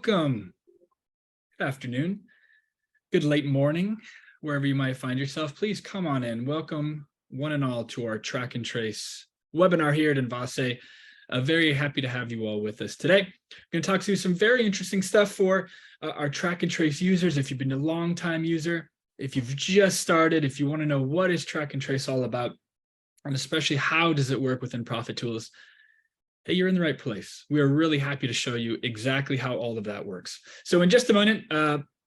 Welcome. Good afternoon. Good late morning, wherever you might find yourself. Please come on in. Welcome one and all to our track and trace webinar here at Envase. Very happy to have you all with us today. I'm going to talk through some very interesting stuff for our track and trace users. If you've been a long time user, if you've just started, if you want to know what is track and trace all about, and especially how does it work within Profit Tools, hey, you're in the right place. We are really happy to show you exactly how all of that works. So in just a moment,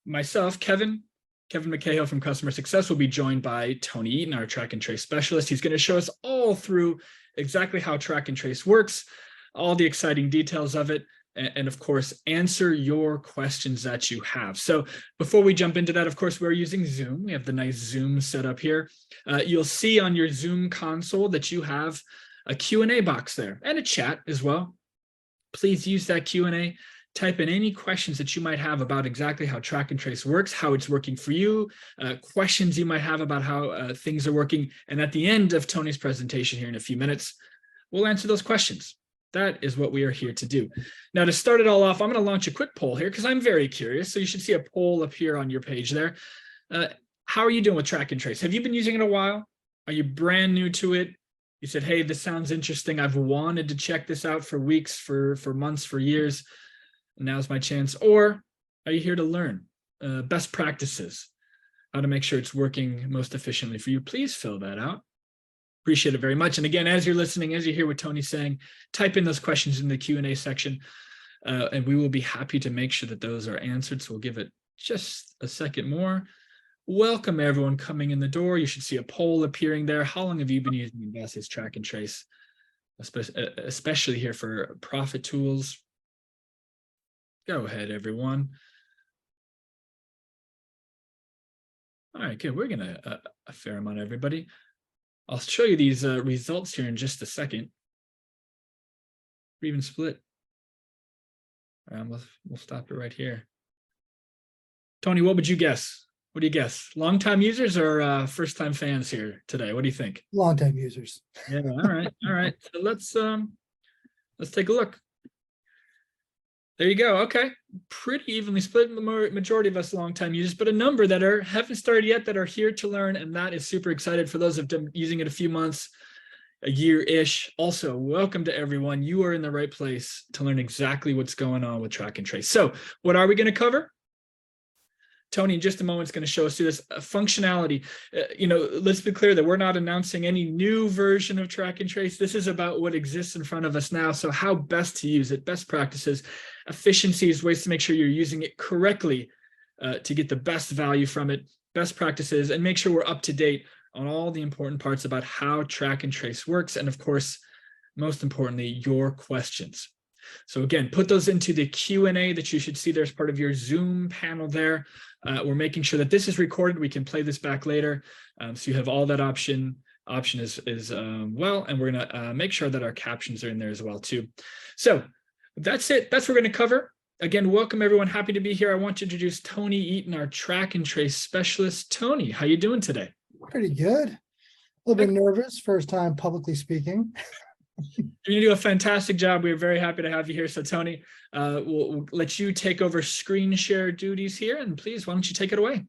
myself, Kevin McCahill from Customer Success will be joined by Tony Eaton, our track and trace specialist. He's going to show us all through exactly how track and trace works, all the exciting details of it, and of course, answer your questions that you have. So before we jump into that, of course, we're using Zoom. We have the nice Zoom setup here. You'll see on your Zoom console that you have a Q&A box there and a chat as well. Please use that Q&A. Type in any questions that you might have about exactly how track and trace works, how it's working for you, questions you might have about how things are working. And at the end of Tony's presentation here in a few minutes, we'll answer those questions. That is what we are here to do. Now, to start it all off, I'm going to launch a quick poll here because I'm very curious. So you should see a poll up here on your page there. How are you doing with track and trace? Have you been using it a while? Are you brand new to it? You said, hey, this sounds interesting. I've wanted to check this out for weeks, for months, for years. Now's my chance. Or are you here to learn best practices, how to make sure it's working most efficiently for you? Please fill that out. Appreciate it very much. And again, as you're listening, as you hear what Tony's saying, type in those questions in the Q&A section, and we will be happy to make sure that those are answered. So we'll give it just a second more. Welcome everyone coming in the door. You should see a poll appearing there. How long have you been using Envase's track and trace, especially here for Profit Tools? Go ahead, everyone. All right, good. We're gonna a fair amount, everybody. I'll show you these results here in just a second. Even split. We'll stop it right here. Tony, what would you guess? What do you guess? Long-time users or first-time fans here today? What do you think? Long-time users. Yeah. All right. So let's take a look. There you go. Okay, pretty evenly split. The majority of us long-time users, but a number that haven't started yet that are here to learn, and that is super excited for those who've been using it a few months, a year-ish. Also, welcome to everyone. You are in the right place to learn exactly what's going on with track and trace. So, what are we going to cover? Tony, in just a moment, is going to show us through this functionality. Let's be clear that we're not announcing any new version of track and trace. This is about what exists in front of us now. So how best to use it, best practices, efficiencies, ways to make sure you're using it correctly to get the best value from it, best practices, and make sure we're up to date on all the important parts about how track and trace works. And of course, most importantly, your questions. So again, put those into the Q&A that you should see there as part of your Zoom panel there. We're making sure that this is recorded. We can play this back later. So you have all that option is well, and we're gonna make sure that our captions are in there as well too. So that's it. That's what we're gonna cover. Again, welcome everyone. Happy to be here. I want to introduce Tony Eaton, our track and trace specialist. Tony, how you doing today? Pretty good. A little bit nervous, first time publicly speaking. You do a fantastic job. We're very happy to have you here. So Tony, we'll let you take over screen share duties here, and please, why don't you take it away?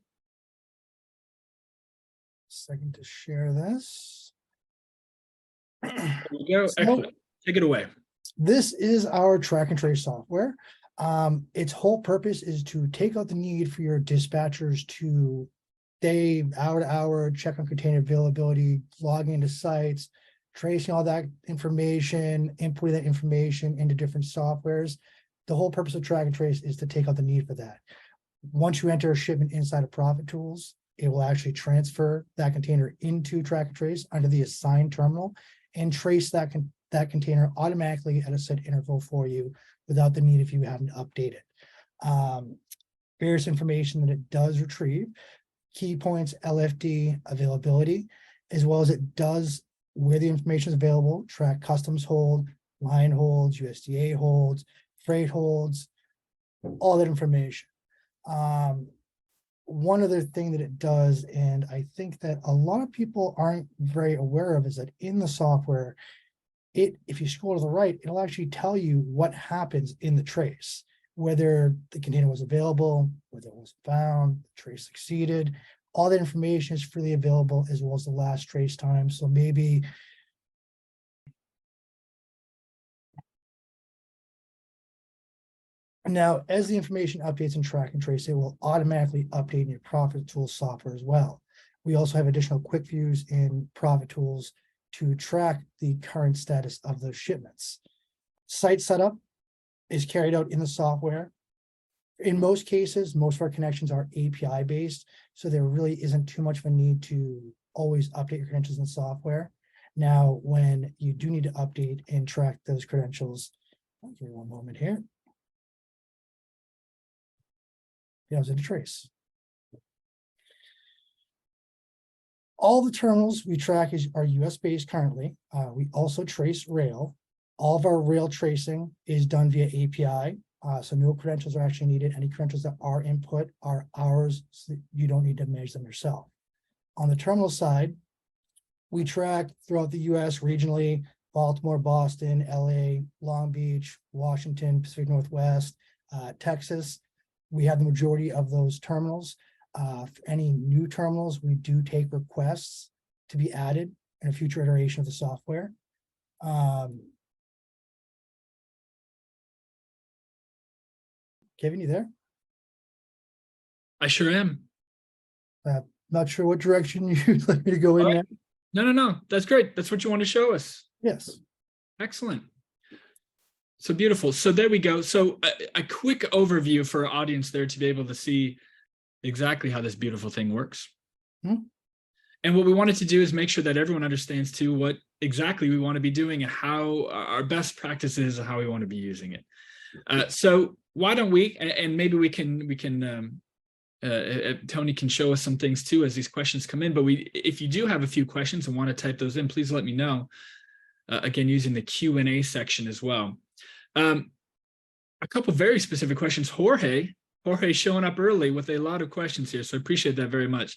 Second to share this. There you go. So, excellent. Take it away. This is our track and trace software. Its whole purpose is to take out the need for your dispatchers to day, hour to hour, check on container availability, logging into sites, tracing all that information, inputting that information into different softwares. The whole purpose of track and trace is to take out the need for that. Once you enter a shipment inside of Profit Tools, it will actually transfer that container into track and trace under the assigned terminal and trace that container automatically at a set interval for you without the need of you having to update it. Various information that it does retrieve, key points, LFD, availability, as well as it does where the information is available, track customs hold, line holds, USDA holds, freight holds, all that information. One other thing that it does, and I think that a lot of people aren't very aware of, is that in the software, if you scroll to the right, it'll actually tell you what happens in the trace. whether the container was available, whether it was found, the trace succeeded. All that information is freely available, as well as the last trace time. So maybe now, as the information updates in track and trace, it will automatically update in your Profit Tools software as well. We also have additional quick views in Profit Tools to track the current status of those shipments. Site setup is carried out in the software. In most cases, most of our connections are API based, so there really isn't too much of a need to always update your credentials in the software. Now, when you do need to update and track those credentials, give me one moment here. Yeah, I was in a trace. All the terminals we track are US based currently. We also trace rail. All of our rail tracing is done via API. So no credentials are actually needed. Any credentials that are input are ours, so you don't need to manage them yourself. On the terminal side, we track throughout the US regionally: Baltimore, Boston, LA, Long Beach, Washington, Pacific Northwest, Texas. We have the majority of those terminals. For any new terminals, we do take requests to be added in a future iteration of the software. Kevin, you there? I sure am. Not sure what direction you'd like me to go in All now. right. No. That's great. That's what you want to show us. Yes. Excellent. So beautiful. So there we go. So a quick overview for our audience there to be able to see exactly how this beautiful thing works. Hmm. And what we wanted to do is make sure that everyone understands too what exactly we want to be doing and how our best practices and how we want to be using it. So why don't we, and maybe we can Tony can show us some things too as these questions come in, but if you do have a few questions and want to type those in, please let me know. Again, using the Q&A section as well. A couple very specific questions. Jorge showing up early with a lot of questions here, so I appreciate that very much.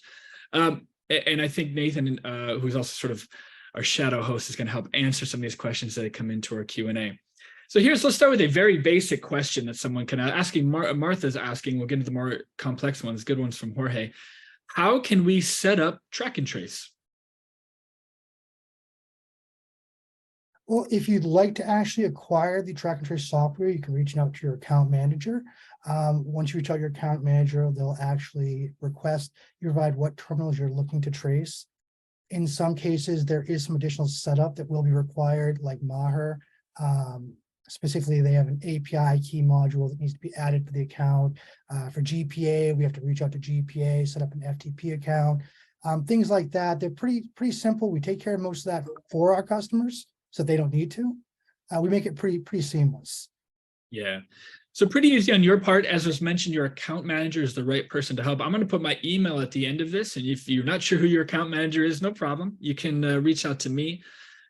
And I think Nathan, who's also sort of our shadow host, is going to help answer some of these questions that come into our Q&A. So let's start with a very basic question that someone can ask. Martha's asking, we'll get into the more complex ones, good ones from Jorge. How can we set up track and trace? Well, if you'd like to actually acquire the track and trace software, you can reach out to your account manager. Once you reach out to your account manager, they'll actually request you provide what terminals you're looking to trace. In some cases, there is some additional setup that will be required, like Maher. Specifically, they have an API key module that needs to be added to the account. For GPA, we have to reach out to GPA, set up an FTP account. Things like that. They're pretty simple. We take care of most of that for our customers, so they don't need to. We make it pretty seamless. Yeah. So pretty easy on your part. As was mentioned, your account manager is the right person to help. I'm going to put my email at the end of this. And if you're not sure who your account manager is, no problem. You can reach out to me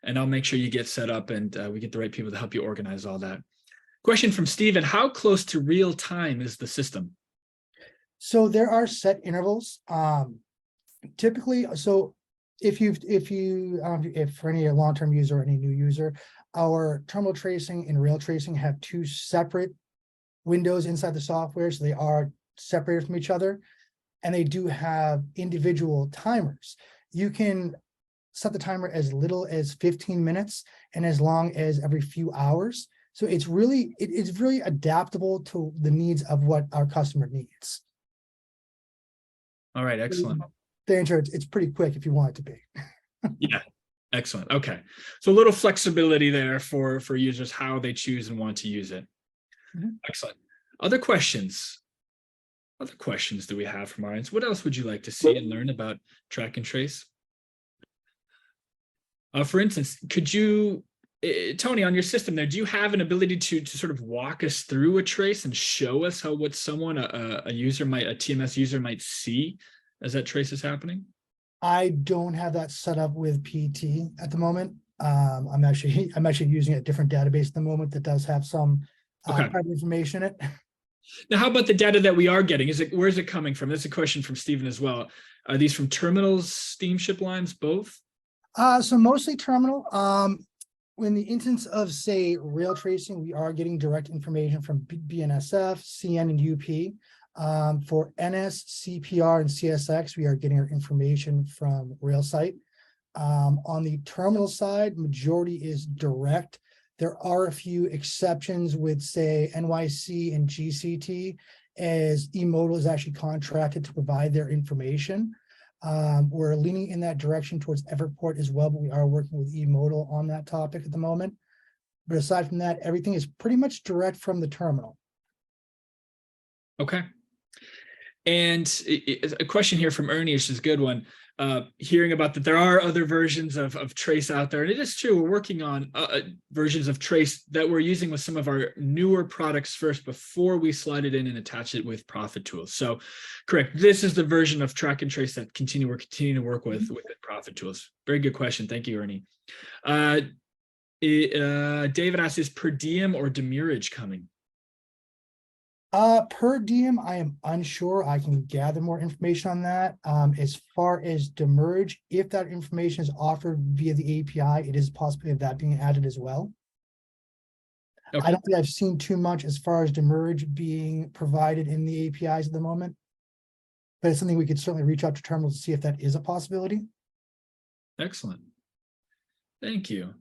and I'll make sure you get set up and we get the right people to help you organize all that. Question from Steven: how close to real time is the system? So there are set intervals. Typically, so if for any long-term user or any new user, our terminal tracing and rail tracing have two separate windows inside the software, so they are separated from each other, and they do have individual timers. You can set the timer as little as 15 minutes and as long as every few hours. So it's really adaptable to the needs of what our customer needs. All right, excellent. The answer, it's pretty quick if you want it to be. Yeah, excellent. Okay, so a little flexibility there for users, how they choose and want to use it. Mm-hmm. Excellent. Other questions? Other questions do we have from our audience? What else would you like to see and learn about track and trace? For instance, could you, Tony, on your system there, do you have an ability to sort of walk us through a trace and show us what someone, a TMS user might see as that trace is happening? I don't have that set up with PT at the moment. I'm actually using a different database at the moment that does have some private information in it. Now, how about the data that we are getting? Where is it coming from? That's a question from Stephen as well. Are these from terminals, steamship lines, both? So mostly terminal. in the instance of, say, rail tracing, we are getting direct information from BNSF, CN, and UP. For NS, CPR, and CSX, we are getting our information from RailSite. On the terminal side, majority is direct. There are a few exceptions with, say, NYC and GCT, as eModal is actually contracted to provide their information. We're leaning in that direction towards Everport as well, but we are working with eModal on that topic at the moment. But aside from that, everything is pretty much direct from the terminal. Okay. And a question here from Ernie, which is a good one. Hearing about that there are other versions of Trace out there. And it is true, we're working on versions of Trace that we're using with some of our newer products first before we slide it in and attach it with Profit Tools. So correct, this is the version of Track and Trace that we're continuing to work with Profit Tools. Very good question. Thank you, Ernie. David asks, is per diem or demurrage coming? Per diem, I am unsure. I can gather more information on that. As far as demurrage, if that information is offered via the API, it is possible of that being added as well. Okay. I don't think I've seen too much as far as demurrage being provided in the APIs at the moment, but it's something we could certainly reach out to terminals to see if that is a possibility. Excellent. Thank you.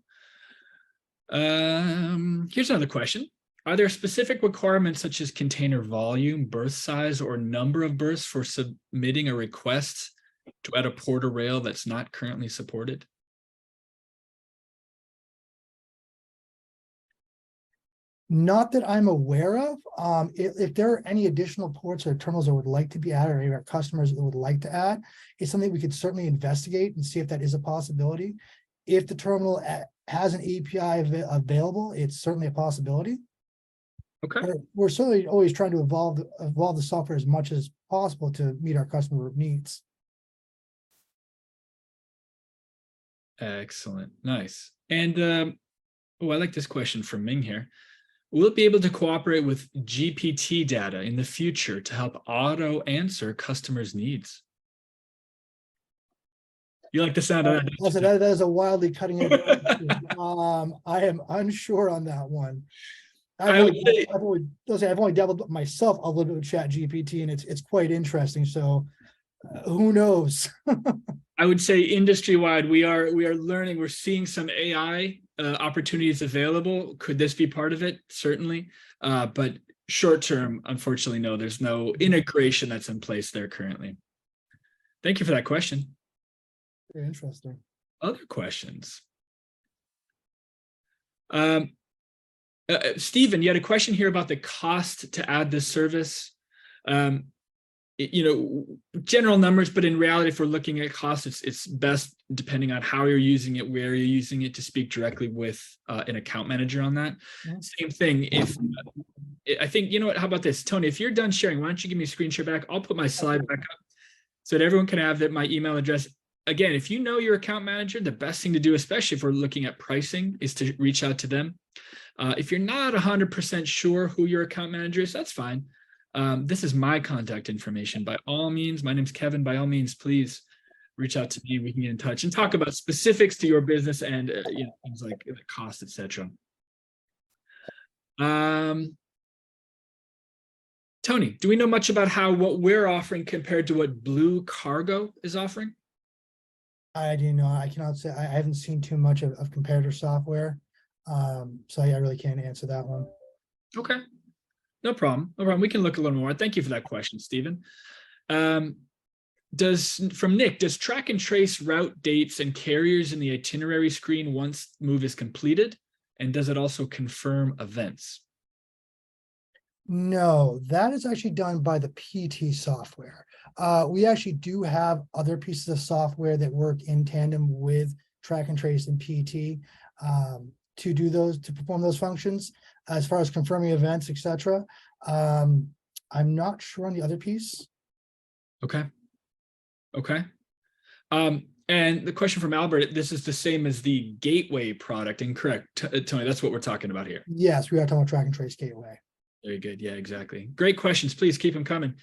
Here's another question. Are there specific requirements such as container volume, berth size, or number of berths for submitting a request to add a port or rail that's not currently supported? Not that I'm aware of. If there are any additional ports or terminals that would like to be added, or any of our customers that would like to add, it's something we could certainly investigate and see if that is a possibility. If the terminal has an API available, it's certainly a possibility. Okay. We're certainly always trying to evolve the software as much as possible to meet our customer needs. Excellent. Nice. And I like this question from Ming here. Will it be able to cooperate with GPT data in the future to help auto answer customers' needs? You like the sound of that? That is a wildly cutting edge. I am unsure on that one. I've only dabbled myself a little bit with Chat GPT, and it's quite interesting. So who knows? I would say industry-wide, we are learning. We're seeing some AI opportunities available. Could this be part of it? Certainly. But short term, unfortunately, no. There's no integration that's in place there currently. Thank you for that question. Very interesting. Other questions? Stephen, you had a question here about the cost to add this service. General numbers, but in reality, if we're looking at costs, it's best depending on how you're using it, where you're using it, to speak directly with an account manager on that. Yeah. Same thing. If I think, you know what, how about this, Tony, if you're done sharing, why don't you give me a screen share back? I'll put my slide back up so that everyone can have my email address. Again, if you know your account manager, the best thing to do, especially if we're looking at pricing, is to reach out to them. If you're not 100% sure who your account manager is, that's fine. This is my contact information. By all means, my name's Kevin. By all means, please reach out to me. We can get in touch and talk about specifics to your business and things like the cost, etc. Tony, do we know much about what we're offering compared to what Blue Cargo is offering? I do not. I cannot say. I haven't seen too much of comparator software, so I really can't answer that one. Okay. No problem. No problem. We can look a little more. Thank you for that question, Stephen. From Nick, does track and trace route dates and carriers in the itinerary screen once move is completed? And does it also confirm events? No, that is actually done by the PT software. We actually do have other pieces of software that work in tandem with track and trace and PT to perform those functions. As far as confirming events, etc. I'm not sure on the other piece. Okay. And the question from Albert, this is the same as the Gateway product, incorrect? Tony, that's what we're talking about here. Yes, we are talking about track and trace Gateway. Very good. Yeah, exactly. Great questions. Please keep them coming.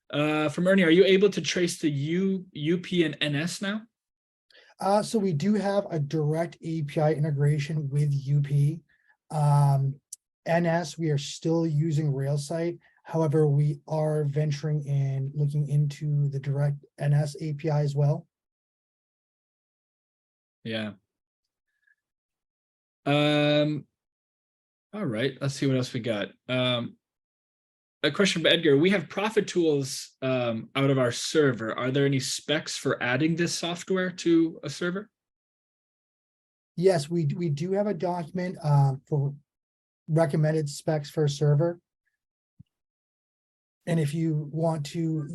From Ernie, are you able to trace the UP and NS now? So we do have a direct API integration with UP. NS, we are still using Railsite. However, we are venturing in looking into the direct NS API as well. Yeah. All right, let's see what else we got. A question from Edgar. We have Profit Tools out of our server. Are there any specs for adding this software to a server? Yes, we do have a document for recommended specs for a server. And if you want to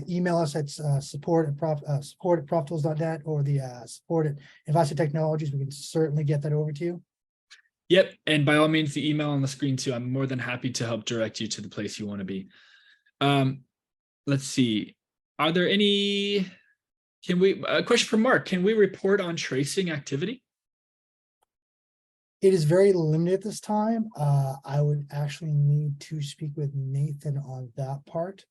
email us at support@proftools.net or the support at Envase Technologies, we can certainly get that over to you. Yep, and by all means, the email on the screen too. I'm more than happy to help direct you to the place you want to be. Let's see. Are there any? A question from Mark? Can we report on tracing activity? It is very limited at this time. I would actually need to speak with Nathan on that part.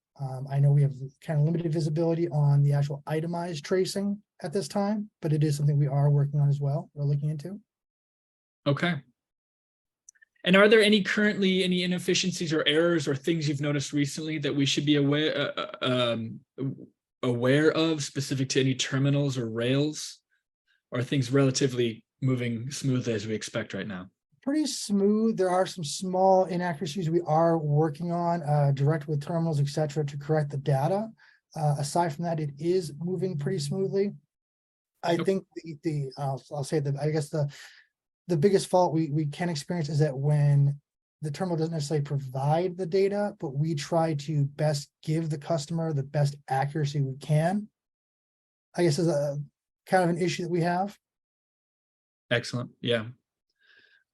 I know we have kind of limited visibility on the actual itemized tracing at this time, but it is something we are working on as well. We're looking into. Okay. And are there currently any inefficiencies or errors or things you've noticed recently that we should be aware of, specific to any terminals or rails? Or are things relatively moving smoothly as we expect right now? Pretty smooth. There are some small inaccuracies we are working on, direct with terminals, etc., to correct the data. Aside from that, it is moving pretty smoothly. I think I'll say that I guess the biggest fault we can experience is that when the terminal doesn't necessarily provide the data, but we try to best give the customer the best accuracy we can. I guess is a kind of an issue that we have. Excellent. Yeah.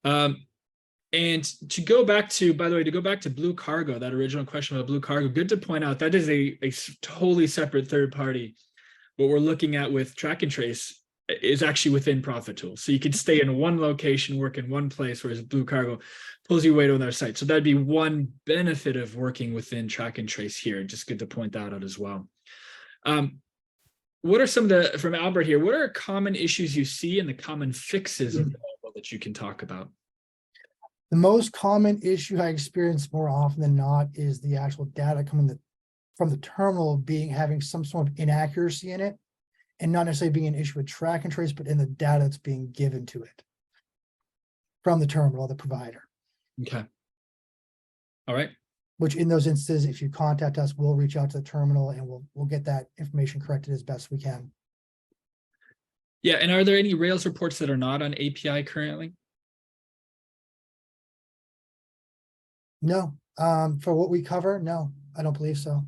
And to go back to, by the way, to go back to Blue Cargo, that original question about Blue Cargo, good to point out that is a totally separate third party. What we're looking at with Track and Trace is actually within Profit Tools. So you can stay in one location, work in one place, whereas Blue Cargo pulls you away to another site. So that'd be one benefit of working within Track and Trace here. Just good to point that out as well. What are some of the, from Albert here, what are common issues you see and the common fixes available that you can talk about? The most common issue I experience more often than not is the actual data coming from the terminal having some sort of inaccuracy in it, and not necessarily being an issue with Track and Trace, but in the data that's being given to it from the terminal, the provider. Okay. All right. Which in those instances, if you contact us, we'll reach out to the terminal and we'll get that information corrected as best we can. Yeah, and are there any Rails reports that are not on API currently? No, for what we cover, no, I don't believe so.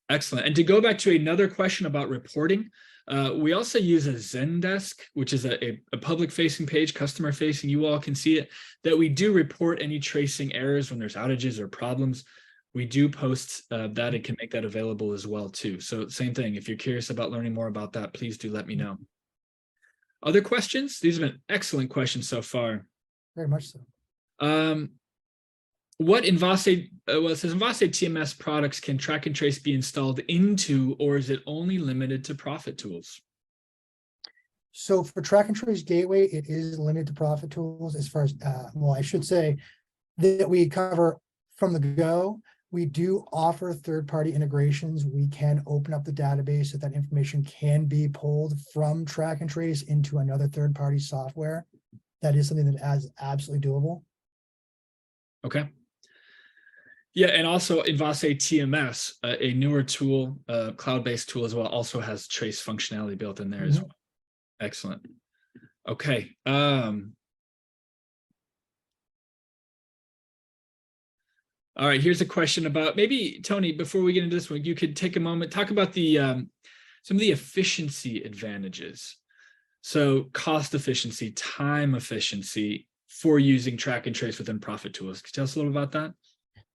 Excellent. And to go back to another question about reporting, we also use a Zendesk, which is a public-facing page, customer-facing, you all can see it, that we do report any tracing errors when there's outages or problems. We do post that and can make that available as well, too. So same thing, if you're curious about learning more about that, please do let me know. Other questions? These have been excellent questions so far. Very much so. What Envase, it says Envase TMS products can Track and Trace be installed into, or is it only limited to Profit Tools? So for Track and Trace Gateway, it is limited to Profit Tools as far as, well, I should say that we cover from the go. We do offer third-party integrations. We can open up the database so that information can be pulled from Track and Trace into another third-party software. That is something that is absolutely doable. Okay. Yeah, and also Envase TMS, a newer tool, cloud-based tool as well, also has trace functionality built in there as well. Excellent. Okay. All right, here's a question about, maybe Tony, before we get into this one, you could take a moment, talk about the some of the efficiency advantages. So cost efficiency, time efficiency for using Track and Trace within Profit Tools. Could you tell us a little about that?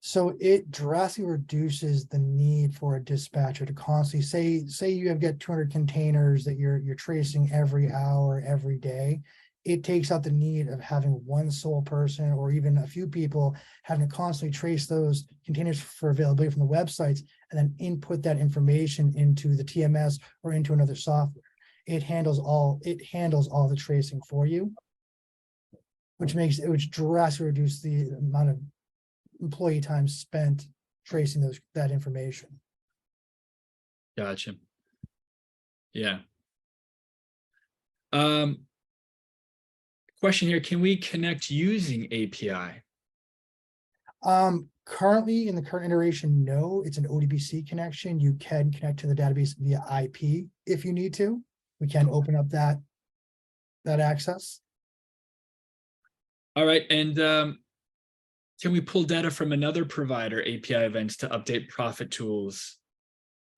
So it drastically reduces the need for a dispatcher to constantly say you have got 200 containers that you're tracing every hour, every day. It takes out the need of having one sole person or even a few people having to constantly trace those containers for availability from the websites and then input that information into the TMS or into another software. it handles all the tracing for you, which drastically reduce the amount of employee time spent tracing that information. Gotcha. Yeah. Question here, can we connect using API? Currently in the current iteration, no, it's an ODBC connection. You can connect to the database via IP if you need to. We can open up that access. All right, and can we pull data from another provider API events to update profit tools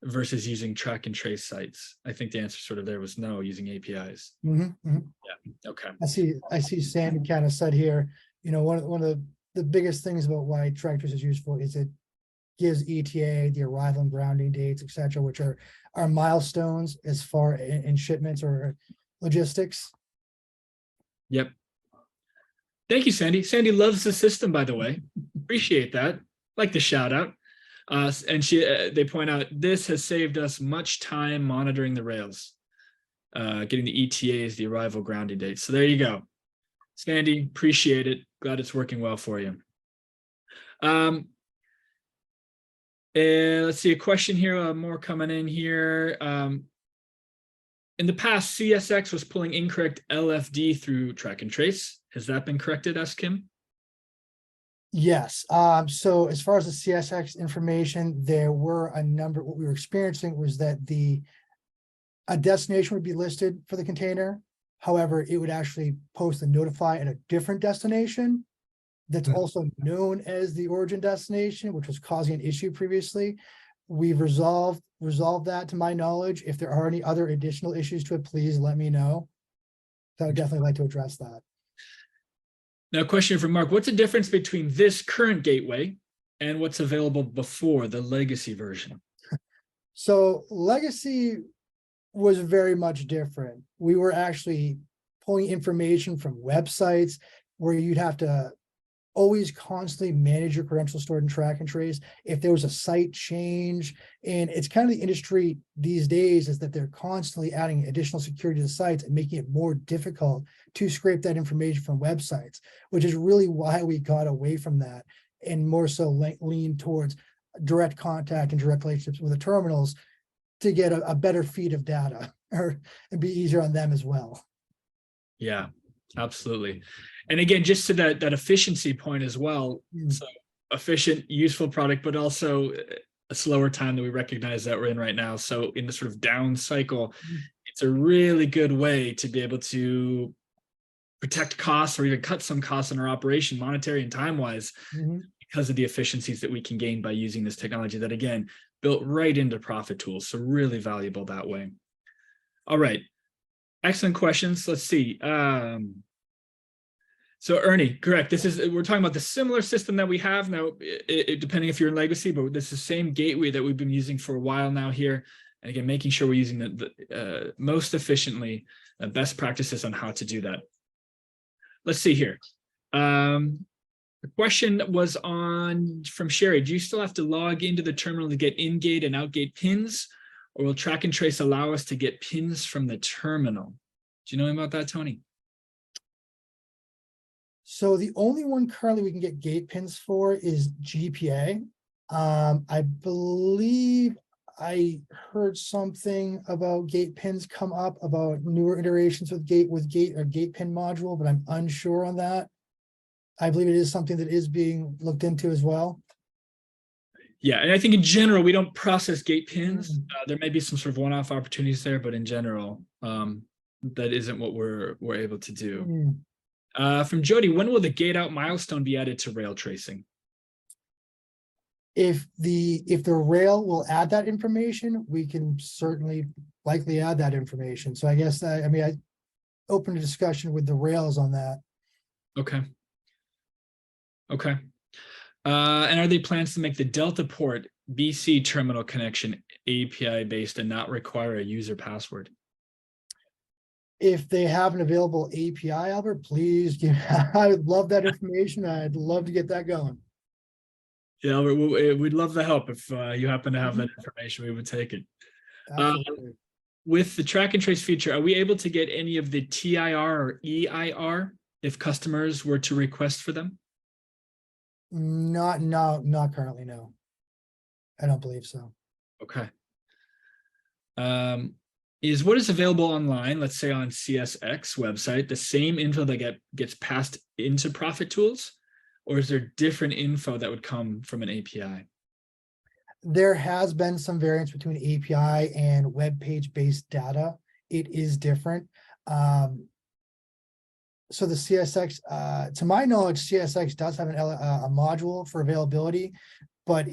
versus using track and trace sites? I think the answer sort of there was no, using APIs. Yeah, Okay. I see Sandy kind of said here, you know, one of the biggest things about why track trace is useful is it gives ETA, the arrival and grounding dates, etc., which are milestones as far in shipments or logistics. Yep. Thank you, Sandy. Sandy loves the system, by the way. Appreciate that. Like the shout out. And they point out this has saved us much time monitoring the rails, getting the ETAs, the arrival grounding dates. So there you go. Sandy, appreciate it. Glad it's working well for you. Let's see, a question here, more coming in here. In the past, CSX was pulling incorrect LFD through track and trace. Has that been corrected, asked Kim? Yes. So as far as the CSX information, there were a number. What we were experiencing was that a destination would be listed for the container. However, it would actually post and notify at a different destination that's also known as the origin destination, which was causing an issue previously. We've resolved that to my knowledge. If there are any other additional issues to it, please let me know. So I would definitely like to address that. Now, a question from Mark. What's the difference between this current gateway and what's available before the legacy version? So legacy was very much different. We were actually pulling information from websites where you'd have to always constantly manage your credentials stored in track and trace. If there was a site change, and it's kind of the industry these days is that they're constantly adding additional security to the sites and making it more difficult to scrape that information from websites, which is really why we got away from that and more so lean towards direct contact and direct relationships with the terminals to get a better feed of data and be easier on them as well. Yeah, absolutely. And again, just to that efficiency point as well, so efficient, useful product, but also a slower time that we recognize that we're in right now. So in the sort of down cycle, it's a really good way to be able to protect costs or even cut some costs in our operation, monetary and time-wise, because of the efficiencies that we can gain by using this technology that, again, built right into profit tools. So really valuable that way. All right. Excellent questions. Let's see. So Ernie, correct. We're talking about the similar system that we have now, depending if you're in legacy, but this is the same gateway that we've been using for a while now here. And again, making sure we're using the most efficiently, best practices on how to do that. Let's see here. The question was from Sherry. Do you still have to log into the terminal to get in-gate and out-gate pins, or will track and trace allow us to get pins from the terminal? Do you know about that, Tony? So the only one currently we can get gate pins for is GPA. I believe I heard something about gate pins come up about newer iterations with gate or gate pin module, but I'm unsure on that. I believe it is something that is being looked into as well. Yeah, and I think in general, we don't process gate pins. There may be some sort of one-off opportunities there, but in general, that isn't what we're able to do. From Jody, when will the gate out milestone be added to rail tracing? If the rail will add that information, we can certainly likely add that information. So I guess I open a discussion with the rails on that. Okay. And are there plans to make the Delta port BC terminal connection API based and not require a user password? If they have an available API, Albert, please give. I would love that information. I'd love to get that going. Yeah, Albert, we'd love the help. If you happen to have that information, we would take it. with the track and trace feature, are we able to get any of the TIR or EIR if customers were to request for them? Not currently, no. I don't believe so. Okay. Is what is available online, let's say on CSX website, the same info that gets passed into Profit Tools, or is there different info that would come from an API? There has been some variance between API and web page based data. It is different. So the CSX, to my knowledge, CSX does have a module for availability, but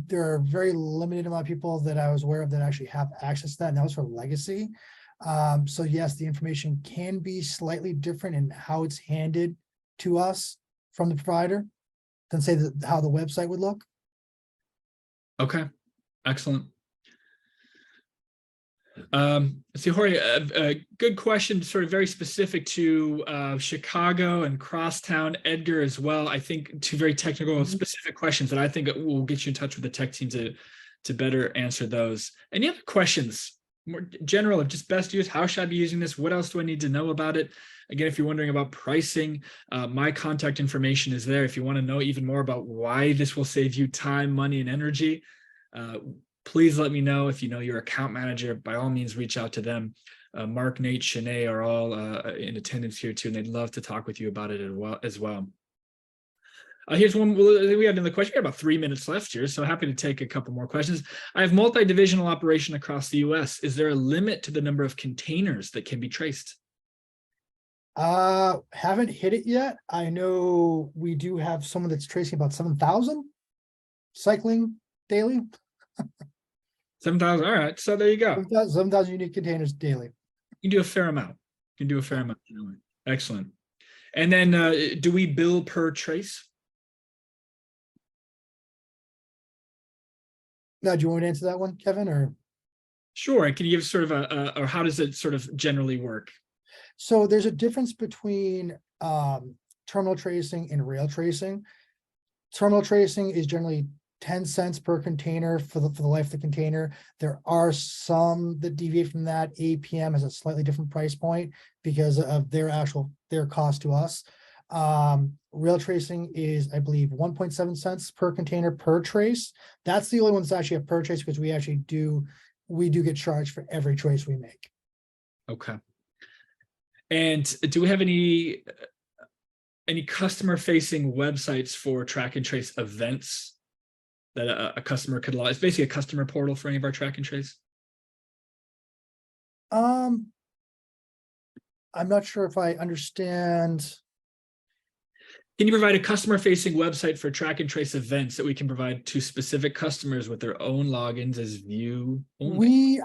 there are very limited amount of people that I was aware of that actually have access to that, and that was for legacy. So yes, the information can be slightly different in how it's handed to us from the provider than say how the website would look. Okay, excellent. Let's see, Jorge, a good question, sort of very specific to Chicago and Crosstown, Edgar as well. I think two very technical, specific questions that I think will get you in touch with the tech team to better answer those. Any other questions, more general of just best use? How should I be using this? What else do I need to know about it? Again, if you're wondering about pricing, my contact information is there. If you want to know even more about why this will save you time, money, and energy, please let me know. If you know your account manager, by all means, reach out to them. Mark, Nate, Shanae are all in attendance here too, and they'd love to talk with you about it as well. Here's one. We have another question. We have about 3 minutes left here, so happy to take a couple more questions. I have multi-divisional operation across the US. Is there a limit to the number of containers that can be traced? Haven't hit it yet. I know we do have someone that's tracing about 7,000 cycling daily. 7,000. All right. So there you go. 7,000 unique containers daily. You can do a fair amount. You can do a fair amount. Excellent. And then do we bill per trace? Now, do you want to answer that one, Kevin, or? Sure. Can you give sort of or how does it sort of generally work? So there's a difference between terminal tracing and rail tracing. Terminal tracing is generally 10 cents per container for the life of the container. There are some that deviate from that. APM has a slightly different price point because of their cost to us. Rail tracing is, I believe, 1.7 cents per container per trace. That's the only one that's actually a per trace, because we do get charged for every trace we make. Okay. And do we have any customer facing websites for track and trace events that a customer could log? It's basically a customer portal for any of our track and trace. I'm not sure if I understand. Can you provide a customer facing website for track and trace events that we can provide to specific customers with their own logins as view only?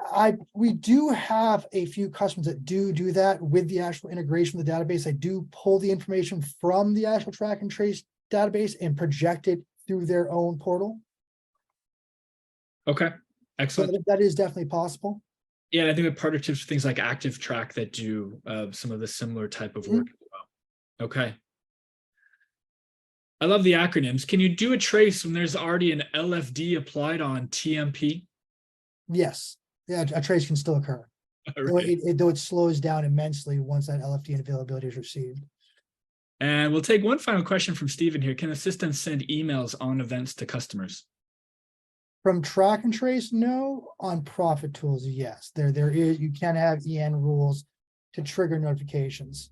We do have a few customers that do that with the actual integration with the database. I do pull the information from the actual track and trace database and project it through their own portal. Okay, excellent. So that is definitely possible. Yeah, I think with partnerships with things like Active Track that do some of the similar type of work as well. Okay. I love the acronyms. Can you do a trace when there's already an LFD applied on TMP? Yes. Yeah, a trace can still occur. Right. Though it slows down immensely once that LFD and availability is received. And we'll take one final question from Stephen here. Can assistants send emails on events to customers? From track and trace, no. On Profit Tools, yes. There is, you can have EN rules to trigger notifications.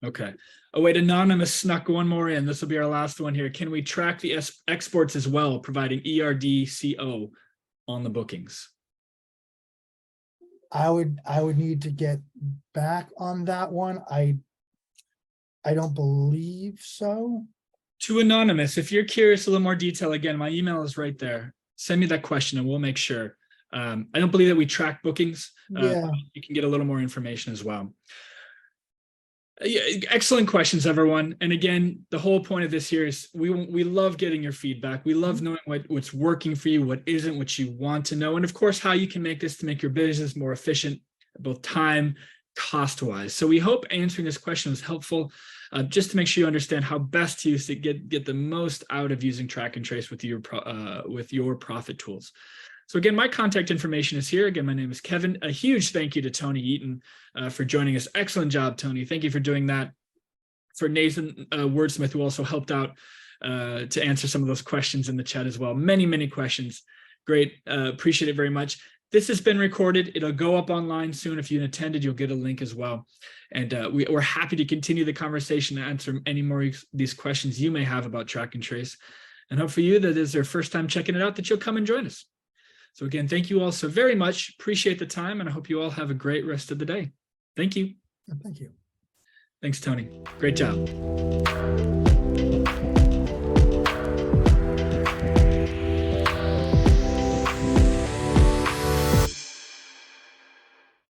Okay. Oh, wait, Anonymous snuck one more in. This will be our last one here. Can we track the exports as well, providing ERDCO on the bookings? I would need to get back on that one. I don't believe so. To Anonymous, if you're curious a little more detail, again, my email is right there. Send me that question and we'll make sure. I don't believe that we track bookings. Yeah. You can get a little more information as well. Yeah, excellent questions, everyone. And again, the whole point of this here is we love getting your feedback. We love knowing what's working for you, what isn't, what you want to know, and of course, how you can make this to make your business more efficient, both time, cost-wise. So we hope answering this question was helpful, just to make sure you understand how best to use it, get the most out of using track and trace with your Profit Tools. So again, my contact information is here. Again, my name is Kevin. A huge thank you to Tony Eaton for joining us. Excellent job, Tony. Thank you for doing that. For Nathan Wordsmith, who also helped out to answer some of those questions in the chat as well. Many, many questions. Great. Appreciate it very much. This has been recorded. It'll go up online soon. If you attended, you'll get a link as well. And we're happy to continue the conversation and answer any more of these questions you may have about track and trace. And hope for you that is their first time checking it out, that you'll come and join us. So again, thank you all so very much. Appreciate the time, and I hope you all have a great rest of the day. Thank you. Thank you. Thanks, Tony. Great job.